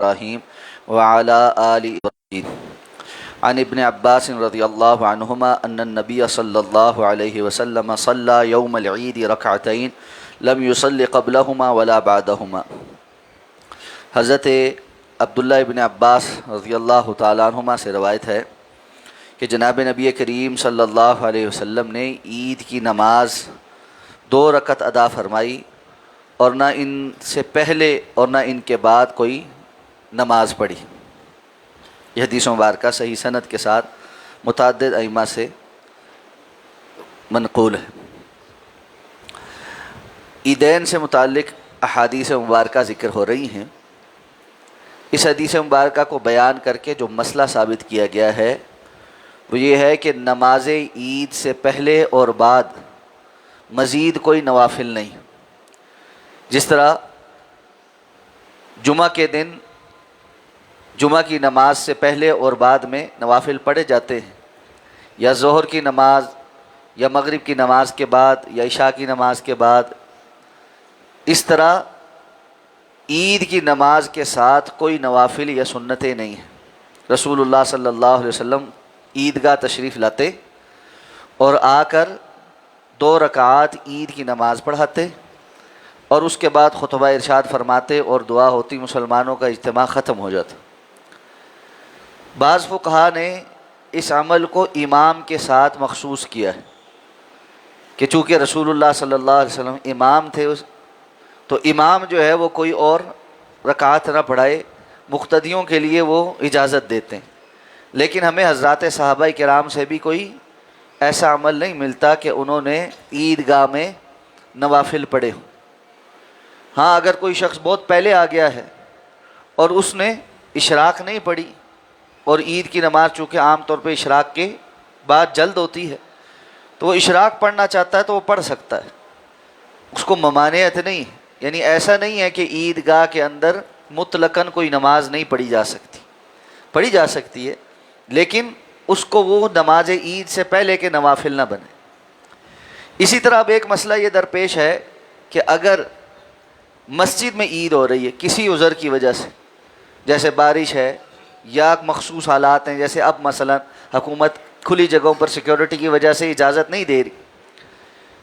ابراہیم وعلی آل ابراہیم عن ابن عباس رضی اللہ عنہما ان النبی صلی اللہ علیہ وسلم صلی یوم العید رکعتین لم یصلی قبلہما ولا بعدہما۔ حضرت عبداللہ ابن عباس رضی اللہ تعالیٰ عنہما سے روایت ہے کہ جناب نبی کریم صلی اللہ علیہ وسلم نے عید کی نماز 2 رکعت ادا فرمائی اور نہ ان سے پہلے اور نہ ان کے بعد کوئی نماز پڑھی۔ یہ حدیث مبارکہ صحیح سند کے ساتھ متعدد ائمہ سے منقول ہے۔ عیدین سے متعلق احادیث مبارکہ ذکر ہو رہی ہیں۔ اس حدیث مبارکہ کو بیان کر کے جو مسئلہ ثابت کیا گیا ہے وہ یہ ہے کہ نماز عید سے پہلے اور بعد مزید کوئی نوافل نہیں۔ جس طرح جمعہ کے دن جمعہ کی نماز سے پہلے اور بعد میں نوافل پڑھے جاتے ہیں، یا ظہر کی نماز یا مغرب کی نماز کے بعد یا عشاء کی نماز کے بعد، اس طرح عید کی نماز کے ساتھ کوئی نوافل یا سنتیں نہیں ہیں۔ رسول اللہ صلی اللہ علیہ وسلم عیدگاہ تشریف لاتے اور آ کر 2 رکعات عید کی نماز پڑھاتے اور اس کے بعد خطبہ ارشاد فرماتے اور دعا ہوتی، مسلمانوں کا اجتماع ختم ہو جاتا۔ بعض فقہا نے اس عمل کو امام کے ساتھ مخصوص کیا ہے کہ چونکہ رسول اللہ صلی اللہ علیہ وسلم امام تھے تو امام جو ہے وہ کوئی اور رکعات نہ پڑھائے، مقتدیوں کے لیے وہ اجازت دیتے ہیں۔ لیکن ہمیں حضرات صحابہ کرام سے بھی کوئی ایسا عمل نہیں ملتا کہ انہوں نے عیدگاہ میں نوافل پڑھے ہوں۔ ہاں، اگر کوئی شخص بہت پہلے آ گیا ہے اور اس نے اشراق نہیں پڑھی، اور عید کی نماز چونکہ عام طور پہ اشراق کے بعد جلد ہوتی ہے تو وہ اشراق پڑھنا چاہتا ہے تو وہ پڑھ سکتا ہے، اس کو ممانعت نہیں ہے۔ یعنی ایسا نہیں ہے کہ عیدگاہ کے اندر مطلقاً کوئی نماز نہیں پڑھی جا سکتی، پڑھی جا سکتی ہے، لیکن اس کو وہ نماز عید سے پہلے کے نوافل نہ بنے۔ اسی طرح اب ایک مسئلہ یہ درپیش ہے کہ اگر مسجد میں عید ہو رہی ہے کسی عذر کی وجہ سے، جیسے بارش ہے یا مخصوص حالات ہیں، جیسے اب مثلا حکومت کھلی جگہوں پر سیکیورٹی کی وجہ سے اجازت نہیں دے رہی،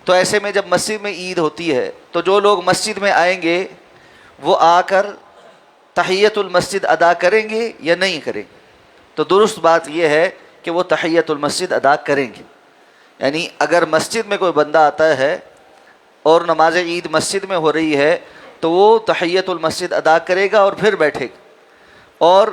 تو ایسے میں جب مسجد میں عید ہوتی ہے تو جو لوگ مسجد میں آئیں گے وہ آ کر تحیۃ المسجد ادا کریں گے یا نہیں کریں گے؟ تو درست بات یہ ہے کہ وہ تحیۃ المسجد ادا کریں گے۔ یعنی اگر مسجد میں کوئی بندہ آتا ہے اور نماز عید مسجد میں ہو رہی ہے تو وہ تحیۃ المسجد ادا کرے گا اور پھر بیٹھے گا، اور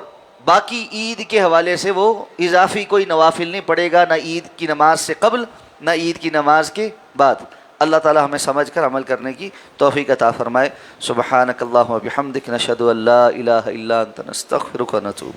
باقی عید کے حوالے سے وہ اضافی کوئی نوافل نہیں پڑے گا، نہ عید کی نماز سے قبل نہ عید کی نماز کے بعد۔ اللہ تعالی ہمیں سمجھ کر عمل کرنے کی توفیق عطا فرمائے۔ سبحانک اللہم و بحمدک، نشہد ان لا الہ الا انت، نستغفرک و نتوب۔